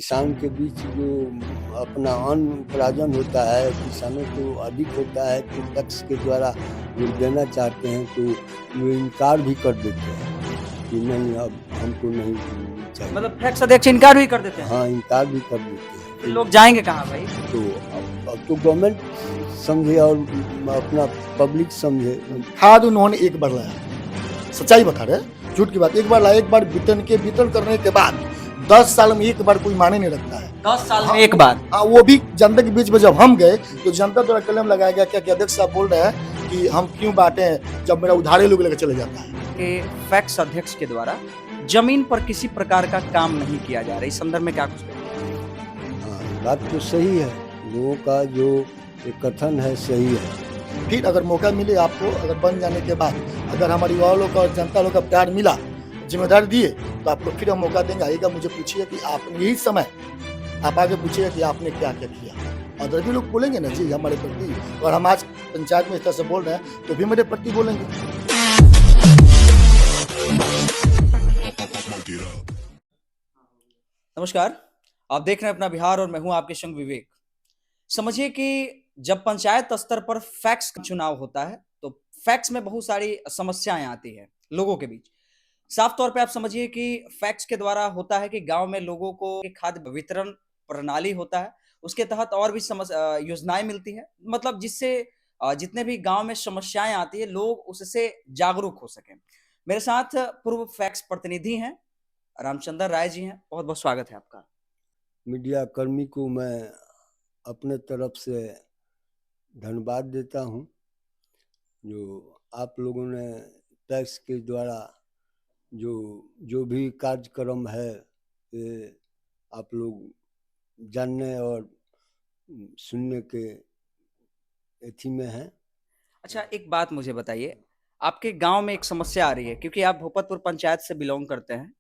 किसान के बीच जो अपना अन्न उपार्जन होता है, किसानों को अधिक होता है तो टैक्स के द्वारा लोग देना चाहते हैं तो वो इनकार भी कर देते हैं कि नहीं अब हमको नहीं चाहिए। मतलब फैक्स अध्यक्ष इनकार भी कर देते हैं। हाँ, इनकार भी कर देते हैं। फिर लोग जाएंगे कहाँ भाई? तो अब तो गवर्नमेंट समझे और अपना पब्लिक समझे। खाद उन्होंने एक बार लाया, सच्चाई बता रहे, झूठ की बात। एक बार लाया, एक बार वितरण करने के बाद 10 साल में एक बार कोई माने नहीं रखता है। 10 साल में एक बार। हाँ, वो भी जनता के बीच में जब हम गए तो जनता द्वारा कलम लगाया गया क्या कि अध्यक्ष साहब बोल रहे हैं कि हम क्यों बांटे हैं जब मेरा उधारे लोग लेकर चले जाता है। कि फैक्स अध्यक्ष के द्वारा जमीन पर किसी प्रकार का काम नहीं किया जा रहा है, इस संदर्भ में क्या कुछ कहेंगे? हाँ, बात तो सही है, लोगों का जो ये कथन है सही है। फिर अगर मौका मिले आपको, अगर बन जाने के बाद अगर हमारे युवा लोग और जनता लोग का प्यार मिला, जिम्मेदारी दिए, तो आपको फिर हम मौका देंगे। आइएगा, मुझे पूछिए कि आपने यही समय आप आगे पूछिए कि आपने क्या क्या किया। और भी लोग बोलेंगे ना जी हमारे प्रति, और हम आज पंचायत में इस तरह से बोल रहे हैं तो भी मेरे प्रति बोलेंगे। नमस्कार, आप देख रहे हैं अपना बिहार और मैं हूं आपके संग विवेक। समझिए कि जब पंचायत स्तर पर फैक्स का चुनाव होता है तो फैक्स में बहुत सारी समस्याएं आती है लोगों के बीच। साफ तौर पे आप समझिए कि फैक्स के द्वारा होता है कि गांव में लोगों को खाद्य वितरण प्रणाली होता है, उसके तहत और भी योजनाएं मिलती है, मतलब जिससे जितने भी गांव में समस्याएं आती है लोग उससे जागरूक हो सकें। मेरे साथ पूर्व फैक्स प्रतिनिधि हैं, रामचंद्र राय जी हैं। बहुत बहुत स्वागत है आपका। मीडिया कर्मी को मैं अपने तरफ से धन्यवाद देता हूं, जो आप लोगों ने टैक्स के द्वारा जो जो भी कार्यक्रम है ये आप लोग जानने और सुनने के एथी में हैं। अच्छा, एक बात मुझे बताइए, आपके गांव में एक समस्या आ रही है क्योंकि आप भोपतपुर पंचायत से बिलोंग करते हैं।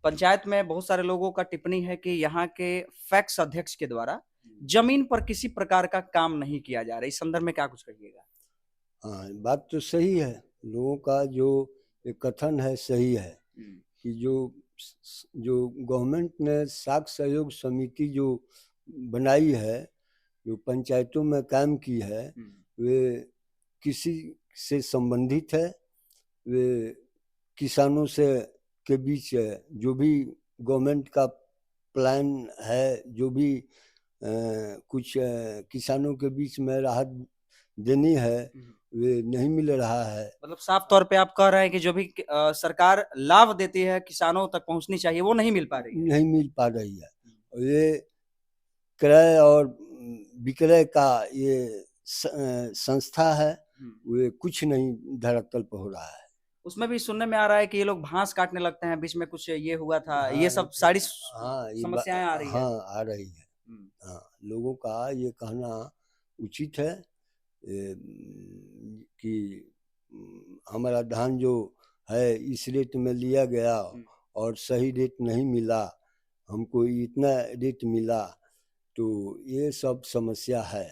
पंचायत में बहुत सारे लोगों का टिप्पणी है कि यहाँ के फैक्स अध्यक्ष के द्वारा जमीन पर किसी प्रकार का काम नहीं किया जा रहा है, इस संदर्भ में क्या कुछ कहिएगा? हाँ, बात तो सही है, लोगों का जो ये कथन है सही है कि जो गवर्नमेंट ने साख सहयोग समिति जो बनाई है, जो पंचायतों में काम की है, वे किसी से संबंधित है, वे किसानों से के बीच जो भी गवर्नमेंट का प्लान है, जो भी कुछ किसानों के बीच में राहत देनी है वे नहीं मिल रहा है। मतलब साफ तौर पे आप कह रहे हैं कि जो भी सरकार लाभ देती है किसानों तक पहुंचनी चाहिए वो नहीं मिल पा रही है। नहीं मिल पा रही है। और ये क्रय और विक्रय का ये संस्था है, वे कुछ नहीं धरातल पर हो रहा है। उसमें भी सुनने में आ रहा है कि ये लोग घास काटने लगते हैं, बीच में कुछ ये हुआ था। हाँ, ये सब सारी हाँ, समस्याएं आ रही है। हाँ, आ रही है। हाँ, लोगों का ये कहना उचित है कि हमारा धान जो है इस रेट में लिया गया और सही रेट नहीं मिला, हमको इतना रेट मिला, तो ये सब समस्या है।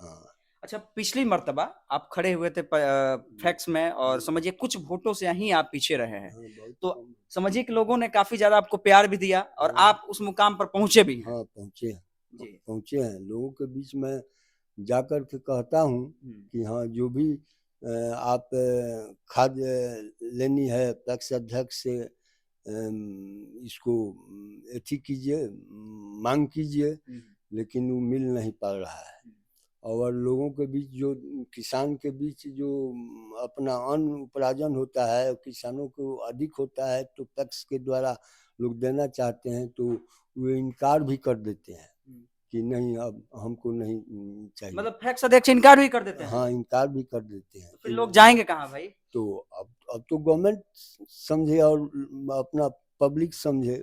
हाँ। अच्छा, पिछली मर्तबा आप खड़े हुए थे फैक्स में और समझिए कुछ वोटों से ही आप पीछे रहे हैं। हाँ, तो समझिए कि लोगों ने काफी ज्यादा आपको प्यार भी दिया और आप उस मुकाम पर पहुंचे भी हैं। हाँ, पहुंचे हैं जी। पहुंचे हैं। लोगों के बीच में जाकर के कहता हूँ कि हाँ, जो भी आप खाद लेनी है पैक्स अध्यक्ष से इसको एथी कीजिए, मांग कीजिए, लेकिन वो मिल नहीं पा रहा है। और लोगों के बीच जो किसान के बीच जो अपना अन्न उपार्जन होता है, किसानों को अधिक होता है तो टैक्स के द्वारा लोग देना चाहते हैं तो वो इनकार भी कर देते हैं कि नहीं अब हमको नहीं चाहिए। मतलब फैक्स अध्यक्ष इनकार भी कर देते हैं। हाँ, इनकार भी कर देते हैं। तो फिर लोग जाएंगे कहाँ भाई? तो अब तो गवर्नमेंट समझे और अपना पब्लिक समझे।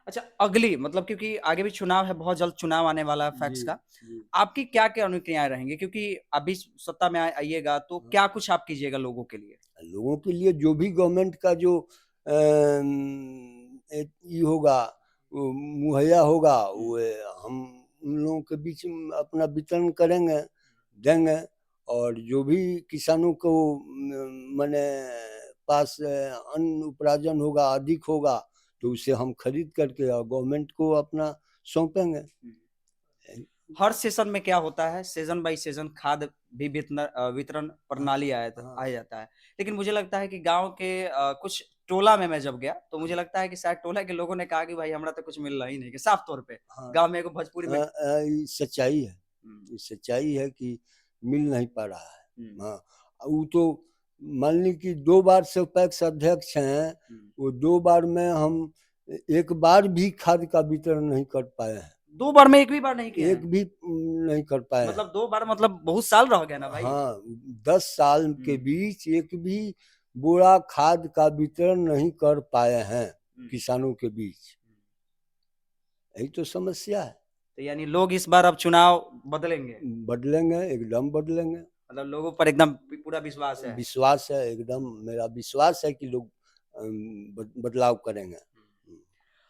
अच्छा, अगली मतलब क्योंकि आगे भी चुनाव है, बहुत जल्द चुनाव आने वाला है फैक्स का, आपकी क्या क्या अनुक्रियाएं रहेंगी क्योंकि अभी सत्ता में आइएगा तो क्या कुछ आप कीजिएगा लोगों के लिए? लोगों के लिए जो भी गवर्नमेंट का जो ये होगा मुहैया होगा, वो हम उन लोगों के बीच में अपना वितरण करेंगे, देंगे। और जो भी किसानों को माने पास अन्न उपार्जन होगा, अधिक होगा, तो उसे हम खरीद करके और गवर्नमेंट को अपना सौंपेंगे। हर सेशन में क्या होता है, सीजन बाई सीजन खाद भी वितरण प्रणाली आ जाता है, लेकिन मुझे लगता है कि गांव के कुछ टोला में मैं जब गया तो मुझे लगता है कि शायद टोला के लोगों ने कहा कि भाई हमरा तो कुछ मिल रहा ही नहीं, कि साफ तौर पे गांव में एक भोजपुरी में ये सच्चाई है, ये सच्चाई है कि मिल नहीं पा रहा है। हाँ, वो तो मान ली कि 2 बार से पैक्स अध्यक्ष हैं, वो 2 बार में हम एक बार भी खाद का वितरण नहीं कर पाए हैं। 2 बार में एक भी बार नहीं किया, एक भी नहीं कर पाए, मतलब 2 बार मतलब बहुत साल रह गया ना भाई। हाँ, 10 साल के बीच एक भी बोरा खाद का वितरण नहीं कर पाए हैं किसानों के बीच, यही तो समस्या है। तो यानी लोग इस बार अब चुनाव बदलेंगे, एकदम बदलेंगे, मतलब लोगों पर एकदम पूरा विश्वास है। विश्वास है, एकदम मेरा विश्वास है कि लोग बदलाव करेंगे।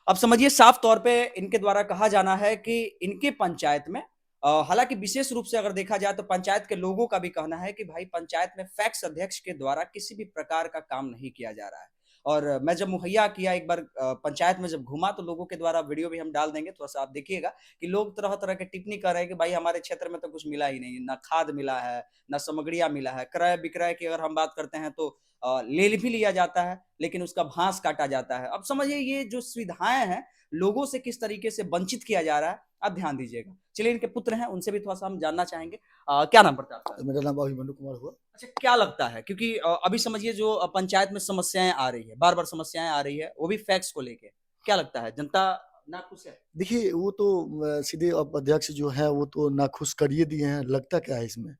अब समझिए साफ तौर पे इनके द्वारा कहा जाना है कि इनके पंचायत में हालांकि विशेष रूप से अगर देखा जाए तो पंचायत के लोगों का भी कहना है कि भाई पंचायत में फैक्स अध्यक्ष के द्वारा किसी भी प्रकार का काम नहीं किया जा रहा है। और मैं जब मुहैया किया एक बार पंचायत में जब घूमा तो लोगों के द्वारा वीडियो भी हम डाल देंगे, थोड़ा सा आप देखिएगा कि लोग तरह तरह के टिप्पणी कर रहे हैं कि भाई हमारे क्षेत्र में तो कुछ मिला ही नहीं, ना खाद मिला है, ना सामग्रियां मिला है। क्रय विक्रय की अगर हम बात करते हैं तो ले भी लिया जाता है लेकिन उसका भांस काटा जाता है। अब समझिए ये जो सुविधाएं हैं लोगों से किस तरीके से वंचित किया जा रहा है, आप ध्यान दीजिएगा। चलिए इनके पुत्र हैं उनसे भी थोड़ा सा हम जानना चाहेंगे। क्या नाम पड़ता है आपका? मेरा नाम अभिमन्यु कुमार हुआ। अच्छा, क्या लगता है, क्योंकि अभी समझिए जो पंचायत में समस्याएं आ रही है, बार बार समस्याएं आ रही है, वो भी फैक्स को लेके, क्या लगता है जनता नाखुश है? देखिए वो तो सीधे अब अध्यक्ष जो है वो तो नाखुश कर ही दिए हैं। लगता क्या है इसमें,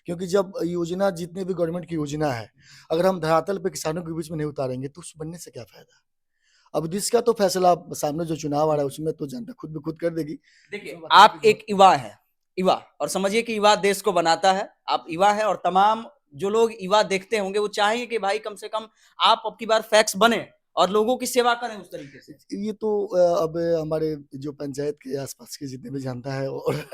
क्योंकि जब योजना जितने भी गवर्नमेंट की योजना है अगर हम धरातल पे किसानों के बीच में नहीं उतारेंगे तो उस बनने से क्या फायदा। अब जिसका तो फैसला सामने जो चुनाव आ रहा है उसमें तो जनता खुद ब खुद कर देगी। देखिए आप एक युवा है, युवा, और समझिए कि युवा देश को बनाता है। आप युवा है और तमाम जो लोग युवा देखते होंगे वो चाहेंगे कि भाई कम से कम आप अब की बार फैक्स बने और लोगों की सेवा करें उस तरीके से। ये तो अब हमारे जो पंचायत के आसपास के जितने भी जनता है और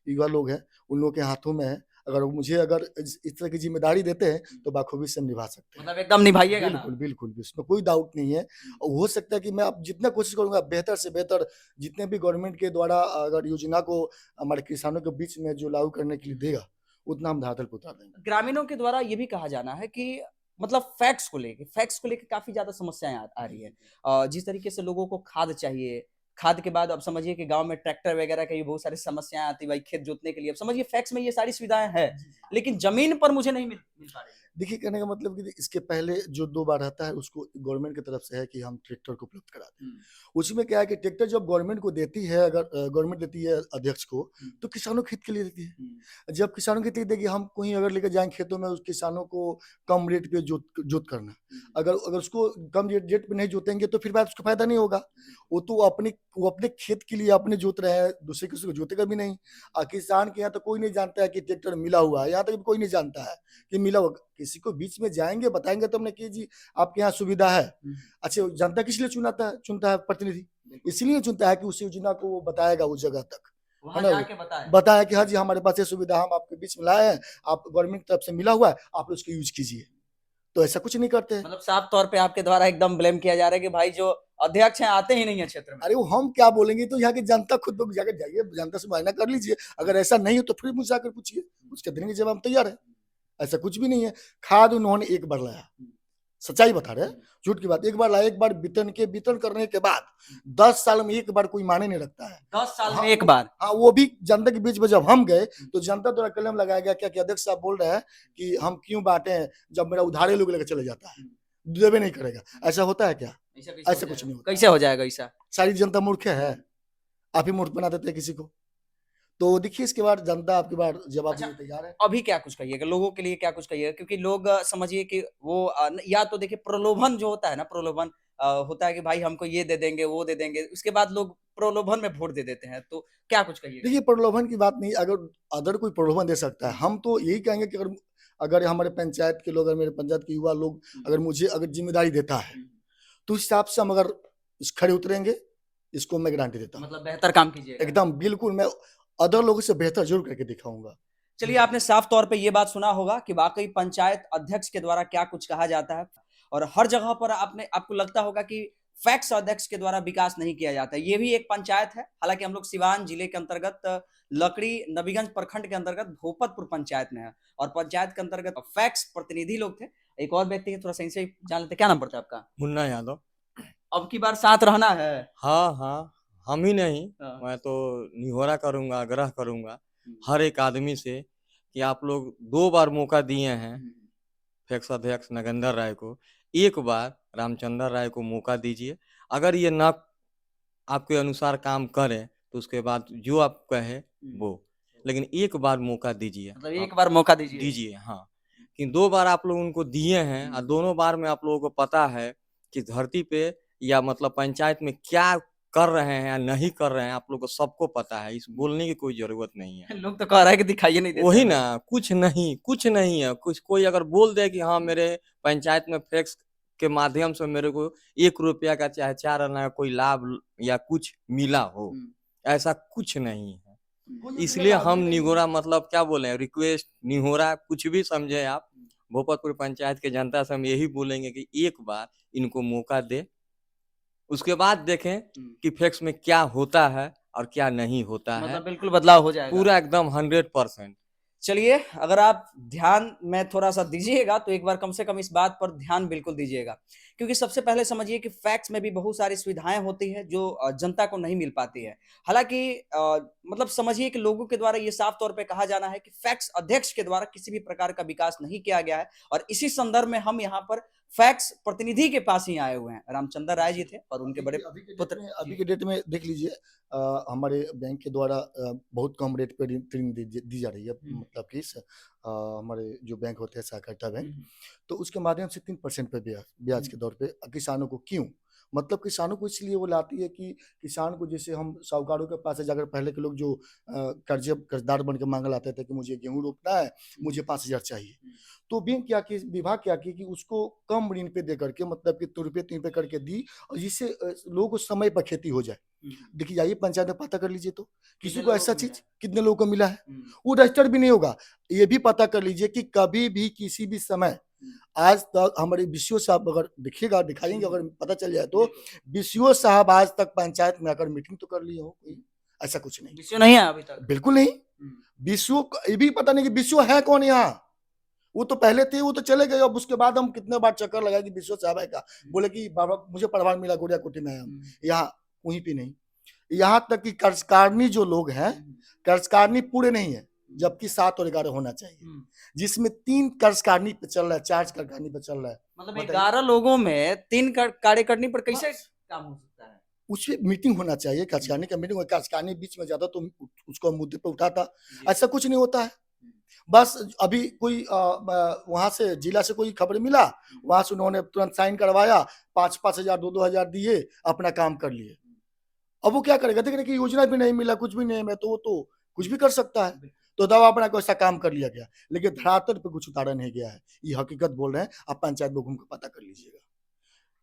युवा लोग हैं उन लोगों के हाथों में है। अगर मुझे अगर इस तरह की जिम्मेदारी देते हैं तो बाखूबी से हम निभा सकते हैं। मतलब एकदम निभाइएगा ना? बिल्कुल बिल्कुल, उसमें कोई डाउट नहीं है। हो सकता है कि मैं अब जितना कोशिश करूंगा बेहतर से बेहतर जितने भी गवर्नमेंट के द्वारा अगर योजना को हमारे किसानों के बीच में जो लागू करने के लिए देगा उतना हम धरातल पर उतार देंगे। ग्रामीणों के द्वारा ये भी कहा जाना है कि मतलब फैक्स को लेके काफी ज्यादा समस्याएं आ रही है। जिस तरीके से लोगों को खाद चाहिए, खाद के बाद अब समझिए कि गांव में ट्रैक्टर वगैरह की बहुत सारी समस्याएं आती, भाई खेत जोतने के लिए। अब समझिए फैक्स में ये सारी सुविधाएं हैं लेकिन जमीन पर मुझे नहीं मिल पा रही है। देखिए कहने का मतलब कि इसके पहले जो 2 बार रहता है उसको गवर्नमेंट की तरफ से है कि हम ट्रैक्टर को उपलब्ध करा दें। उसमें क्या है कि ट्रैक्टर जब गवर्नमेंट को देती है, अगर गवर्नमेंट देती है अध्यक्ष को तो किसानों के हित के लिए देती है। जब किसानों के हित के लिए देगी, हम कहीं अगर लेकर जाएं खेतों में उस किसानों को कम रेट पे जोत करना, अगर उसको कम रेट पे नहीं जोतेंगे तो फिर बाद उसको फायदा नहीं होगा। वो तो वो अपने खेत के लिए अपने जोत रहे हैं, दूसरे किसी को जोतेगा भी नहीं। किसान के यहाँ तो कोई नहीं जानता है कि ट्रैक्टर मिला हुआ है, यहाँ तक कोई नहीं जानता है कि मिला हुआ। किसी को बीच में जाएंगे बताएंगे तो हमने कि जी आपके यहाँ सुविधा है। अच्छा, जनता किस लिए चुनता है प्रतिनिधि, इसलिए चुनता है कि उस योजना को वो बताएगा उस जगह तक, है ना, बताया कि हाँ जी हमारे पास ये सुविधा हम आपके बीच में लाए हैं, आप गवर्नमेंट की तरफ से मिला हुआ है, आप उसको यूज कीजिए। तो ऐसा कुछ नहीं करते हैं। मतलब साफ तौर पे आपके द्वारा एकदम ब्लेम किया जा रहा है कि भाई जो अध्यक्ष हैं आते ही नहीं है क्षेत्र में। अरे वो हम क्या बोलेंगे, तो यहाँ की जनता खुद जाकर जाइए, जनता से मुआयना कर लीजिए। अगर ऐसा नहीं हो तो फिर मुझसे आकर पूछिए, उसके देने के जवाब हम तैयार है। ऐसा कुछ भी नहीं है। खाद उन्होंने एक बार लाया, सच्चाई बता रहे हैं, झूठ की बात। एक बार लाया, एक बार वितरण करने के बाद 10 साल में एक बार कोई माने नहीं रखता है। 10 साल में एक बार? हाँ, वो भी जनता के बीच में जब हम गए तो जनता द्वारा कलम लगाया गया क्या कि अध्यक्ष साहब बोल रहे हैं कि हम क्यों बांटे हैं जब मेरा उधारे लोग लेकर चले जाता है, देवे नहीं करेगा। ऐसा होता है क्या? ऐसा कुछ नहीं होता। कैसे हो जाएगा ऐसा? सारी जनता मूर्ख है, आप ही मूर्ख बना देते हैं किसी को। तो देखिए इसके बाद जनता आपकी बार जवाब देने तैयार है। अभी क्या कुछ कहिएगा लोगों के लिए, क्या कुछ कहिएगा? क्योंकि लोग समझिए कि वो या तो देखिए प्रलोभन जो होता है ना, प्रलोभन होता है कि भाई हमको ये दे देंगे वो दे देंगे, उसके बाद लोग प्रलोभन में वोट दे देते हैं। तो क्या कुछ कहिएगा? देखिए प्रलोभन की बात नहीं, अगर कोई प्रलोभन दे सकता है, हम तो यही कहेंगे कि अगर हमारे पंचायत के लोग, अगर मेरे पंचायत के युवा लोग अगर मुझे अगर जिम्मेदारी देता है तो उस हिसाब से हम अगर खड़े उतरेंगे, इसको मैं गारंटी देता हूँ। मतलब बेहतर काम कीजिए एकदम बिल्कुल, मैं अदर लोगों से बेहतर जरूर करके दिखाऊंगा। चलिए आपने साफ तौर पे ये बात सुना होगा कि वाकई पंचायत अध्यक्ष के द्वारा क्या कुछ कहा जाता है और हर जगह पर आपको लगता होगा कि फैक्स अध्यक्ष के द्वारा विकास नहीं किया जाता है। ये भी एक पंचायत है, हालांकि हम लोग सिवान जिले के अंतर्गत लकड़ी नबीगंज प्रखंड के अंतर्गत भोपतपुर पंचायत में है और पंचायत के अंतर्गत फैक्स प्रतिनिधि लोग थे। एक और व्यक्ति है, थोड़ा सा इनसे जान लेते, क्या नाम पड़ता है आपका? मुन्ना यादव। अब की बार साथ रहना है। हाँ हाँ, हम ही नहीं, हाँ। मैं तो निहोरा करूंगा, आग्रह करूंगा हर एक आदमी से कि आप लोग 2 बार मौका दिए हैं फैक्स अध्यक्ष नगेंद्र राय को, एक बार रामचंद्र राय को मौका दीजिए। अगर ये ना आपके अनुसार काम करें तो उसके बाद जो आप कहे वो, लेकिन एक बार मौका दीजिए। मतलब एक बार मौका दीजिए हाँ, कि 2 बार आप लोग उनको दिए हैं और दोनों बार में आप लोगों को पता है कि धरती पे या मतलब पंचायत में क्या कर रहे हैं या नहीं कर रहे हैं, आप लोग को सबको पता है, इस बोलने की कोई जरूरत नहीं है। लोग तो कह रहा है कि दिखाइए नहीं देते। वही ना, कुछ नहीं है। कुछ कोई अगर बोल दे कि हाँ मेरे पंचायत में फैक्स के माध्यम से मेरे को 1 रुपया का चाहे 4 आना का कोई लाभ या कुछ मिला हो, ऐसा कुछ नहीं है। इसलिए हम निगोरा मतलब क्या बोले, रिक्वेस्ट निहोरा कुछ भी समझे आप, भोपतपुर पंचायत के जनता से हम यही बोलेंगे कि एक बार इनको मौका दे, उसके बाद देखें कि फैक्स में क्या होता है और क्या नहीं होता मतलब है। बिल्कुल बदलाव हो जाएगा पूरा एकदम 100%। चलिए, अगर आप ध्यान में थोड़ा सा दीजिएगा तो एक बार कम से कम इस बात पर ध्यान बिल्कुल दीजिएगा, क्योंकि सबसे पहले समझिए कि फैक्स में भी बहुत सारी सुविधाएं होती है जो जनता को नहीं मिल पाती है। हालांकि मतलब समझिए कि लोगों के द्वारा ये साफ तौर पे कहा जाना है कि फैक्स अध्यक्ष के द्वारा किसी भी प्रकार का विकास नहीं किया गया है और इसी संदर्भ में हम यहाँ पर फैक्स प्रतिनिधि के पास ही आए हुए हैं। रामचंद्र राय जी थे और उनके बड़े पुत्र। अभी के डेट में देख लीजिए, हमारे बैंक के द्वारा बहुत कम रेट पे ऋण दी जा रही है, मतलब कि हमारे जो बैंक होते हैं सहकारिता बैंक, तो उसके माध्यम से 3% पे ब्याज के दौर पे किसानों को। क्यों? मतलब किसानों को इसलिए वो लाती है कि किसान को, जैसे हम साहूकारों के पास से जाकर पहले के लोग जो कर्जदार बन के मांग लाते थे कि मुझे गेहूं रोपना है, मुझे 5,000 चाहिए, तो बैंक क्या की, विभाग क्या की कि उसको कम ऋण पे दे करके, मतलब कि 2 रुपये 3 रुपये करके दी, और जिससे लोगों को समय पर खेती हो जाए। देखिए जाइए पंचायत में पता कर लीजिए तो किसी को ऐसा चीज कितने लोगों को मिला है, वो रजिस्टर्ड भी नहीं होगा। ये भी पता कर लीजिए कि कभी भी किसी भी समय आज तक हमारे बीसीओ साहब अगर दिखेगा, दिखाएंगे, अगर पता चल जाए तो बीसीओ साहब आज तक पंचायत में आकर मीटिंग तो कर लिए हो, कोई ऐसा कुछ नहीं। बीसीओ नहीं है अभी तक? बिल्कुल नहीं। बीसीओ ये भी पता नहीं कि बीसीओ है कौन यहाँ। वो तो पहले थे, वो तो चले गए। अब उसके बाद हम कितने बार चक्कर लगाए कि बीसीओ साहब है का, बोले कि बाबा मुझे प्रभार मिला गोरिया कोठी में, हम यहाँ कहीं भी नहीं। यहाँ तक कि कर्जकारणी जो लोग हैं, कर्जकारणी पूरे नहीं है, जबकि 7 और 11 होना चाहिए, जिसमें 3 कर्जकारणी पे चल रहा है, 4 कर्जकारणी पे चल रहा है। मतलब 11 लोगों में 3 कार्यकारिणी पर कैसे काम हो सकता है? उसमें मीटिंग होना चाहिए, कर्जकारणी का मीटिंग। कर्जकारणी बीच में ज्यादा तो उसको मुद्दे पे उठाता, ऐसा कुछ नहीं होता है। बस अभी कोई वहां से जिला से कोई खबर मिला, वहां से उन्होंने तुरंत साइन करवाया, 5-5 हजार 2-2 हजार दिए, अपना काम कर लिए। अब वो क्या करेगा? देखने की योजना भी नहीं मिला, कुछ भी नहीं है, तो वो तो कुछ भी कर सकता है। तो दवा अपना को ऐसा काम कर लिया गया, लेकिन धरातल पे कुछ उतारा नहीं गया है। ये हकीकत बोल रहे हैं, आप पंचायत में घूम कर पता कर लीजिएगा।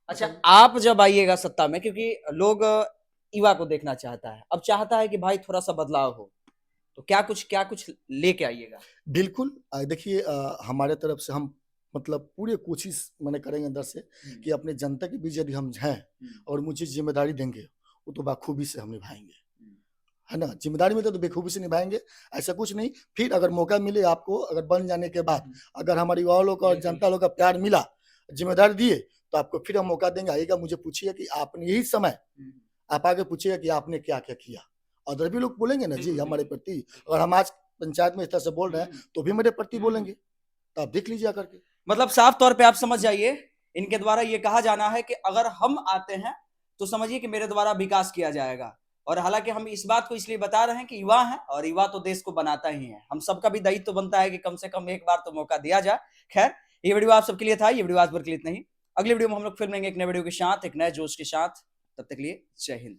अच्छा, आप जब आइएगा सत्ता में, क्योंकि लोग युवा को देखना चाहता है, अब चाहता है कि भाई थोड़ा सा बदलाव हो, तो क्या कुछ लेके आइएगा? बिल्कुल, देखिए हमारे तरफ से हम मतलब पूरी कोशिश मैंने करेंगे अंदर से कि अपने जनता के बीच यदि हम हैं और मुझे जिम्मेदारी देंगे, वो तो बखूबी से हम निभाएंगे, है ना। जिम्मेदारी में तो बेखूबी से निभाएंगे, ऐसा कुछ नहीं। फिर अगर मौका मिले आपको, अगर बन जाने के बाद अगर हमारे युवा लोग और जनता लोग का प्यार मिला, जिम्मेदारी दिए, तो आपको फिर हम मौका देंगे। आइएगा, मुझे पूछिए कि आपने यही समय आप आगे पूछिएगा कि आपने क्या क्या किया। अदर भी लोग बोलेंगे ना जी हमारे प्रति, और हम आज पंचायत में इस तरह से बोल रहे हैं तो भी मेरे प्रति बोलेंगे, तो आप देख लीजिए आकर के। मतलब साफ तौर पे आप समझ जाइए, इनके द्वारा ये कहा जाना है कि अगर हम आते हैं तो समझिए कि मेरे द्वारा विकास किया जाएगा। और हालांकि हम इस बात को इसलिए बता रहे हैं कि युवा है और युवा तो देश को बनाता ही है। हम सबका भी दायित्व तो बनता है कि कम से कम एक बार तो मौका दिया जाए। खैर, ये वीडियो आप सबके लिए था, ये वीडियो आज भर के लिए इतना ही। अगले वीडियो में हम लोग फिर मिलेंगे एक नए वीडियो के साथ, एक नए जोश के साथ। तब तक के लिए जय हिंद।